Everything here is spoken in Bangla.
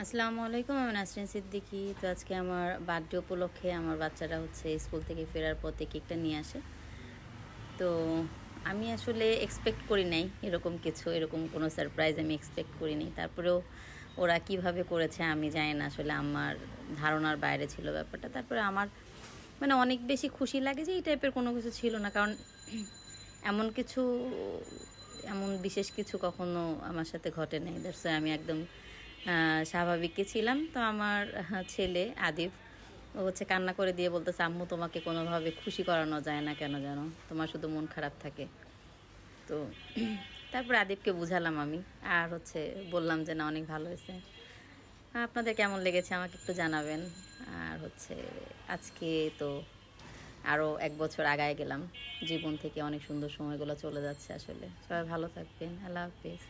আসসালামু আলাইকুম, আমি নাসরিন সিদ্দিকী। তো আজকে আমার বার্থডে উপলক্ষে আমার বাচ্চারা স্কুল থেকে ফেরার পথে কেকটা নিয়ে আসে। তো আমি আসলে এক্সপেক্ট করি নাই এরকম কোনো সারপ্রাইজ আমি এক্সপেক্ট করি নাই। তারপরেও ওরা কিভাবে করেছে আমি জানি না, আসলে আমার ধারণার বাইরে ছিল ব্যাপারটা। তারপরে আমার অনেক বেশি খুশি লাগে যে এই টাইপের কোনো কিছু ছিল না, কারণ এমন কিছু এমন বিশেষ কিছু কখনো আমার সাথে ঘটে নাই। দ্যাটস আমি একদম স্বাভাবিকই ছিলাম। তো আমার ছেলে আদিফ ও কান্না করে দিয়ে বলতেছে, আম্মু তোমাকে কোনোভাবে খুশি করানো যায় না কেন যেন, তোমার শুধু মন খারাপ থাকে। তো তারপর আদিফকে বুঝালাম আমি, আর বললাম যে না, অনেক ভালো হয়েছে। আপনাদের কেমন লেগেছে আমাকে একটু জানাবেন। আর আজকে তো আরও 1 বছর আগায় গেলাম, জীবন থেকে অনেক সুন্দর সময়গুলো চলে যাচ্ছে। আসলে সবাই ভালো থাকবেন। আল্লাহ হাফিজ।